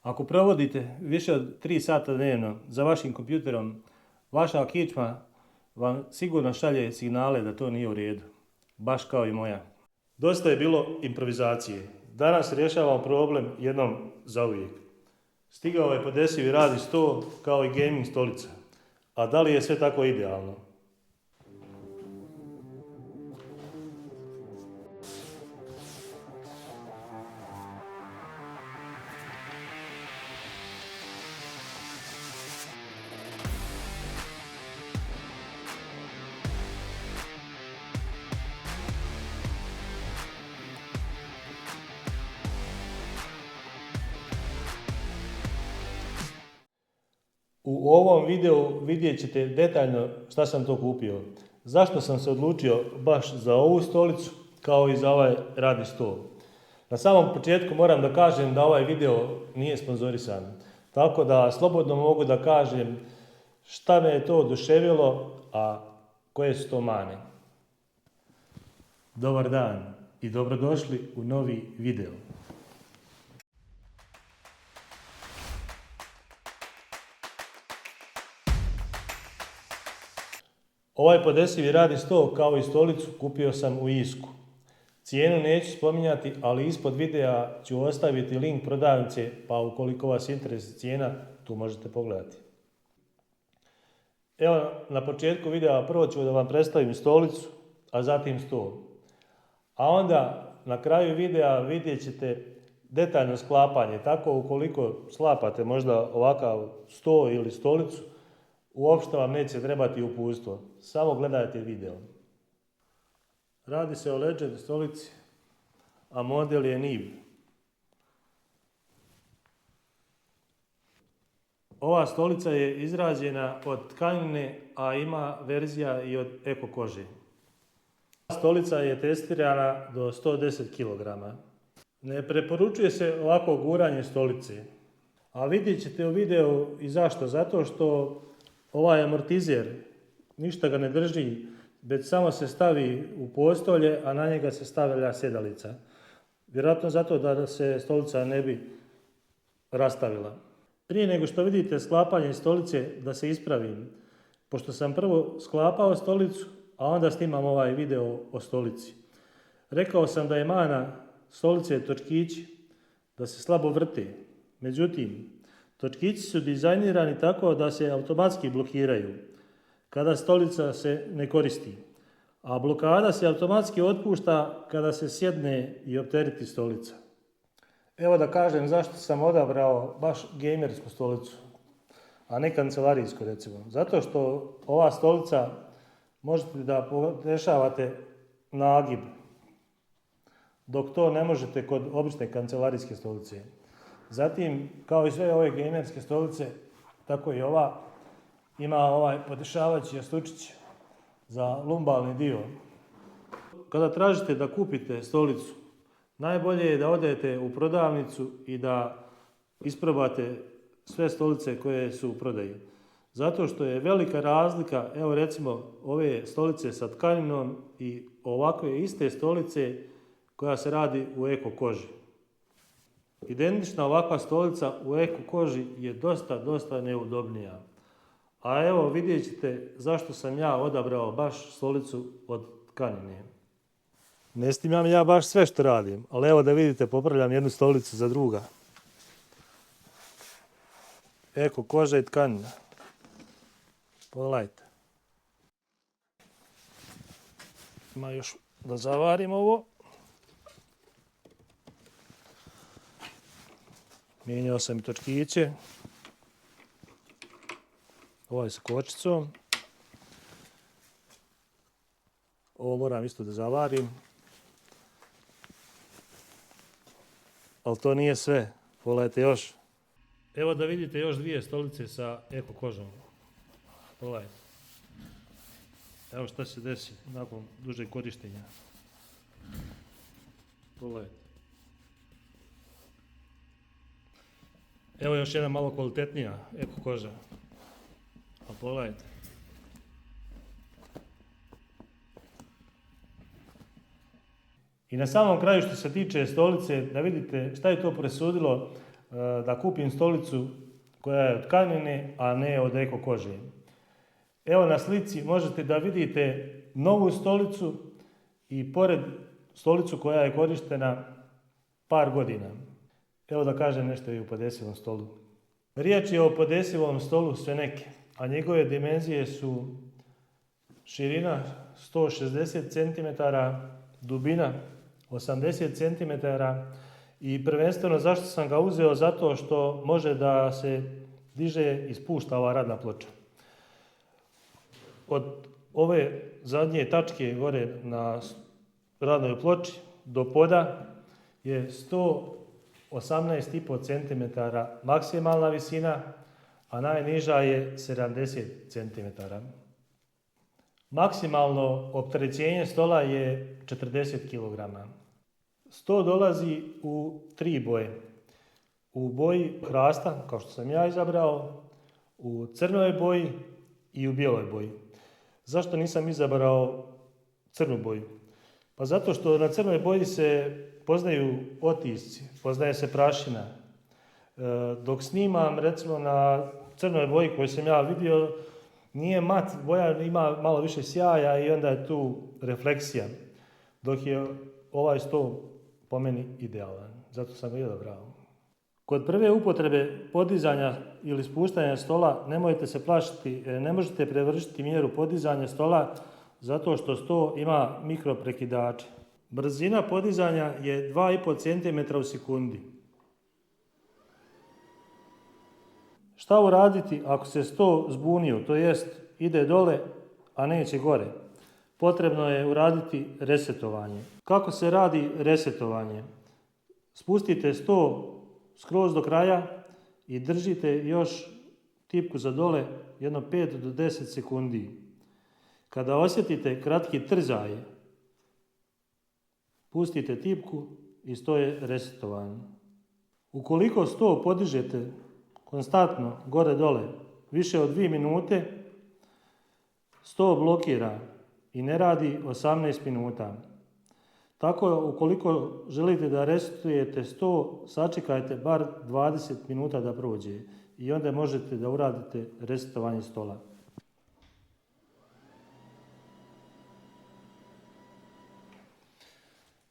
Ako provodite više od 3 sata dnevno za vašim kompjuterom, vaša kičma vam sigurno šalje signale da to nije u redu, baš kao i moja. Dosta je bilo improvizacije. Danas rješavamo problem jednom zauvijek. Stigao je podesivi radni sto kao i gaming stolica. A da li je sve tako idealno? U ovom videu vidjet ćete detaljno šta sam to kupio. Zašto sam se odlučio baš za ovu stolicu kao i za ovaj radni stol. Na samom početku moram da kažem da ovaj video nije sponzorisan. Tako da slobodno mogu da kažem šta me je to oduševilo, a koje su to mane. Dobar dan i dobrodošli u novi video. Ovaj podesivi radni sto kao i stolicu kupio sam u Isku. Cijenu neću spominjati, ali ispod videa ću ostaviti link prodavnice, pa ukoliko vas interesuje cijena, tu možete pogledati. Evo, na početku videa prvo ću da vam predstavim stolicu, a zatim stol. A onda na kraju videa vidjet ćete detaljno sklapanje, tako ukoliko sklapate možda ovakav sto ili stolicu, uopšte vam neće trebati uputstvo, samo gledajte video. Radi se o Legend stolici, a model je NIV. Ova stolica je izrađena od tkanine, a ima verzija i od eko kože. Stolica je testirana do 110 kg. Ne preporučuje se ovako guranje stolice, a vidjet ćete u videu i zašto. Zato što ovaj amortizer ništa ga ne drži, već samo se stavi u postolje, a na njega se stavlja sjedalica. Vjerojatno zato da se stolica ne bi rastavila. Prije nego što vidite sklapanje stolice, da se ispravim, pošto sam prvo sklapao stolicu, a onda snimam ovaj video o stolici. Rekao sam da je mana stolice točkići, da se slabo vrte. Međutim, točkići su dizajnirani tako da se automatski blokiraju kada stolica se ne koristi, a blokada se automatski otpušta kada se sjedne i optereti stolica. Evo da kažem zašto sam odabrao baš gamersku stolicu, a ne kancelarijsku recimo. Zato što ova stolica možete da podešavate nagib, dok to ne možete kod obične kancelarijske stolice. Zatim, kao i sve ove gamerske stolice, tako i ova ima ovaj podešavajući jastučić za lumbalni dio. Kada tražite da kupite stolicu, najbolje je da odete u prodavnicu i da isprobate sve stolice koje su u prodaji. Zato što je velika razlika, evo recimo ove stolice sa tkaninom i ovakve iste stolice koja se radi u eko koži. Identična ovakva stolica u eko koži je dosta neudobnija. A evo vidjet ćete zašto sam ja odabrao baš stolicu od tkanine. Ne snimam ja baš sve što radim, ali evo da vidite, popravljam jednu stolicu za druga. Eko koža i tkanina. Pogledajte. Ima još da zavarim ovo. Mijenjao sam i točkiće. Ovaj sa kočicom. Ovo moram isto da zavarim. Ali to nije sve. Pogledajte još. Evo da vidite još dvije stolice sa eko kožom. Pogledajte. Evo šta se desi nakon dužeg korištenja. Pogledajte. Evo još jedna malo kvalitetnija eko koža. A pogledajte. I na samom kraju što se tiče stolice, da vidite šta je to presudilo da kupim stolicu koja je od tkanine, a ne od eko kože. Evo na slici možete da vidite novu stolicu i pored stolicu koja je korištena par godina. Evo da kažem nešto i o podesivom stolu. Riječ je o podesivom stolu Sveneke, a njegove dimenzije su širina 160 cm, dubina 80 cm i prvenstveno zašto sam ga uzeo? Zato što može da se diže i spušta ova radna ploča. Od ove zadnje tačke gore na radnoj ploči do poda je 118,5 cm maksimalna visina, a najniža je 70 cm. Maksimalno opterećenje stola je 40 kg. Sto dolazi u 3 boje. U boji hrasta, kao što sam ja izabrao, u crnoj boji i u bijeloj boji. Zašto nisam izabrao crnu boju? Pa zato što na crnoj boji se poznaju otisci, poznaje se prašina. Dok snimam, recimo na crnoj boji koju sam ja vidio, nije mat boja, ima malo više sjaja i onda je tu refleksija. Dok je ovaj sto po meni idealan. Zato sam ga i odabrao. Kod prve upotrebe podizanja ili spuštanja stola nemojte se plašiti, ne možete prevršiti mjeru podizanja stola zato što sto ima mikroprekidače. Brzina podizanja je 2,5 cm u sekundi. Šta uraditi ako se sto zbunio, to jest ide dole, a neće gore? Potrebno je uraditi resetovanje. Kako se radi resetovanje? Spustite sto skroz do kraja i držite još tipku za dole jedno 5 do 10 sekundi. Kada osjetite kratki trzaj, pustite tipku i sto je resetovanje. Ukoliko sto podižete konstantno gore dole više od 2 minute, sto blokira i ne radi 18 minuta. Tako, ukoliko želite da resetujete sto, sačekajte bar 20 minuta da prođe i onda možete da uradite resetovanje stola.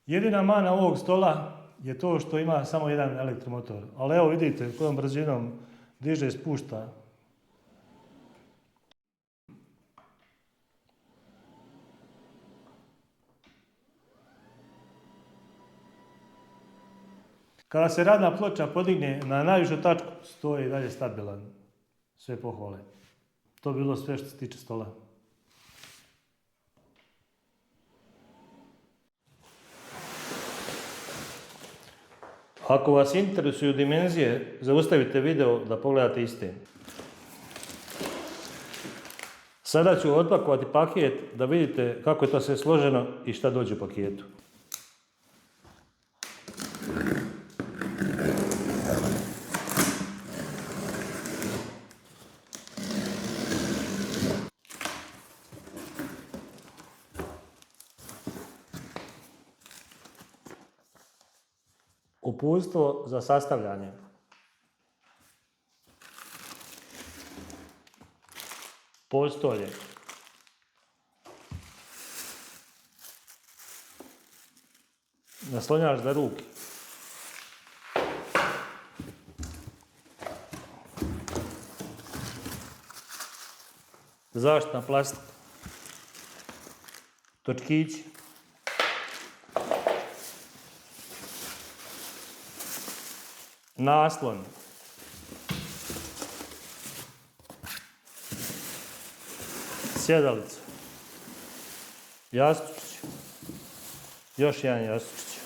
Jedina mana ovog stola je to što ima samo jedan elektromotor. Ali evo vidite kojom brzinom diže i spušta. Kada se radna ploča podigne na najvišu tačku, sto je i dalje stabilan. Sve pohvale. To bi bilo sve što se tiče stola. Ako vas interesuju dimenzije, zaustavite video da pogledate iste. Sada ću otpakovati paket da vidite kako je to sve složeno i šta dođe u paketu. Uputstvo za sastavljanje. Postolje. Naslonjač za ruke. Zaštitna plastika. Točkići. Naslon. Sjedalica. Jastučić. Još jedan jastučić.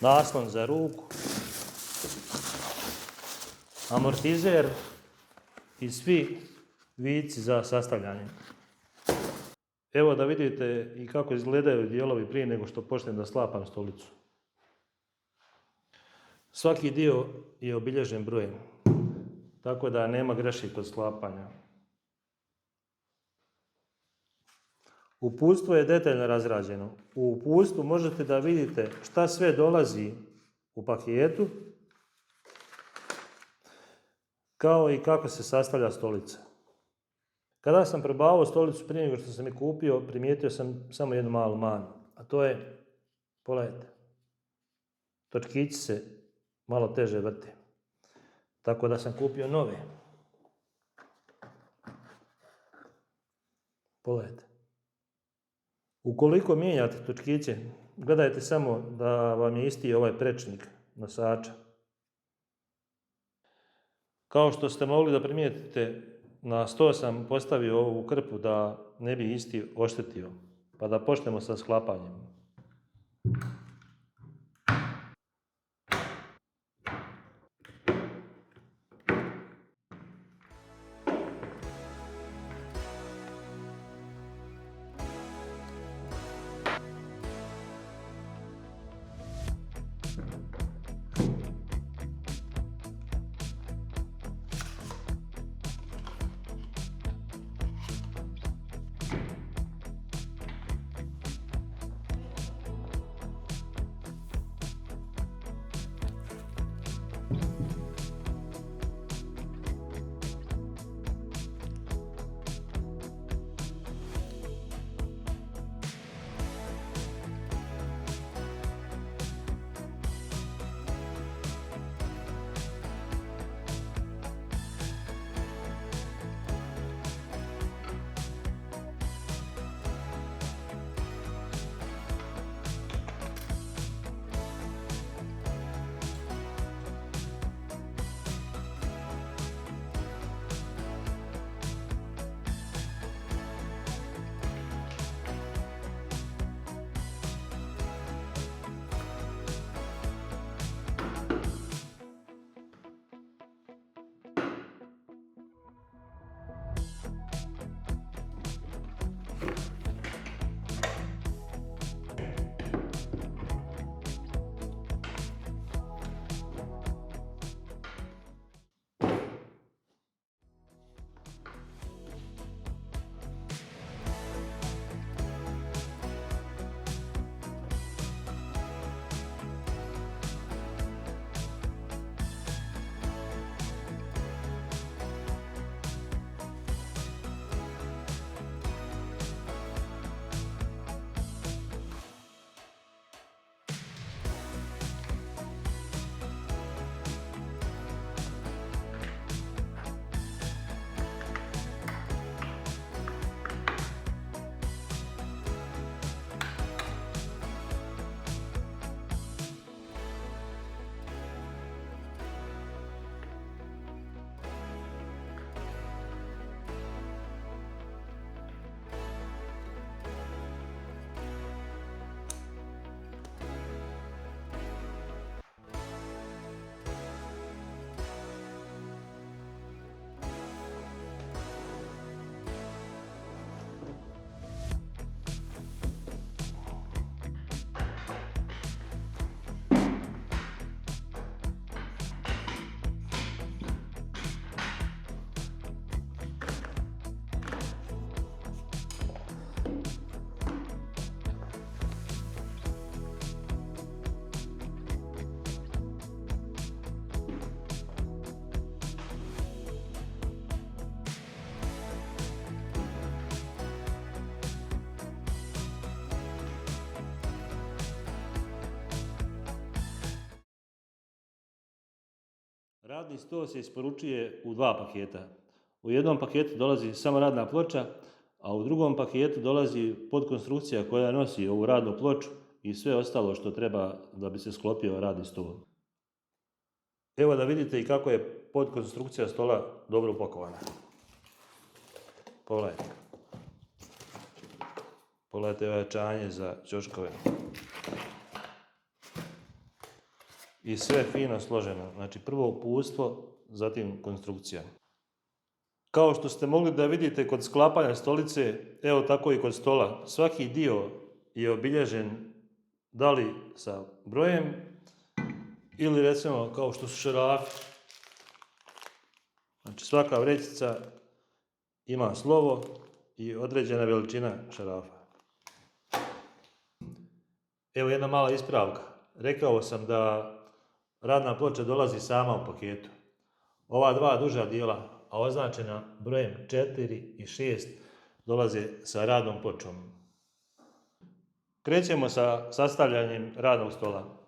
Naslon za ruku. Amortizer i svi vici za sastavljanje. Evo da vidite i kako izgledaju dijelovi prije nego što počnem da sklapam stolicu. Svaki dio je obilježen brojem, tako da nema greške kod sklapanja. Uputstvo je detaljno razrađeno. U uputstvu možete da vidite šta sve dolazi u paketu, kao i kako se sastavlja stolica. Kada sam probavao stolicu prije nego što sam je kupio, primijetio sam samo jednu malu manu, a to je, pogledajte, točkići se malo teže vrte. Tako da sam kupio nove. Pogledajte. Ukoliko mijenjate točkiće, gledajte samo da vam je isti ovaj prečnik nosača. Kao što ste mogli da primijetite, na sto sam postavio ovu krpu da ne bi isti oštetio. Pa da počnemo sa sklapanjem. Radni sto se isporučuje u dva paketa. U jednom paketu dolazi samo radna ploča, a u drugom paketu dolazi podkonstrukcija koja nosi ovu radnu ploču i sve ostalo što treba da bi se sklopio radni stol. Evo da vidite i kako je podkonstrukcija stola dobro upakovana. Pogledajte. Pogledajte ojačanje za ćoškove. I sve fino složeno. Znači prvo uputstvo, zatim konstrukcija. Kao što ste mogli da vidite kod sklapanja stolice, evo tako i kod stola. Svaki dio je obilježen da li sa brojem ili recimo kao što su šarafi. Znači svaka vrećica ima slovo i određena veličina šarafa. Evo jedna mala ispravka. Rekao sam da radna ploča dolazi sama u paketu. Ova dva duža dijela, a označena brojem 4 i 6, dolaze sa radnom pločom. Krećemo sa sastavljanjem radnog stola.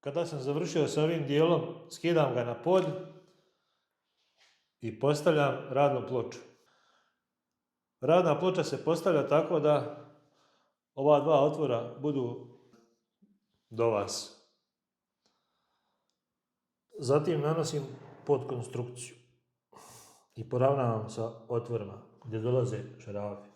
Kada sam završio sa ovim dijelom, skidam ga na pod i postavljam radnu ploču. Radna ploča se postavlja tako da ova dva otvora budu do vas. Zatim nanosim podkonstrukciju i poravnavam sa otvorima gdje dolaze šarafi.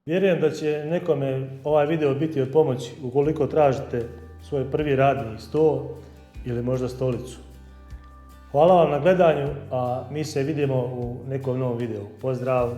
Vjerujem da će nekome ovaj video biti od pomoći ukoliko tražite svoj prvi radni sto ili možda stolicu. Hvala vam na gledanju, a mi se vidimo u nekom novom videu. Pozdrav!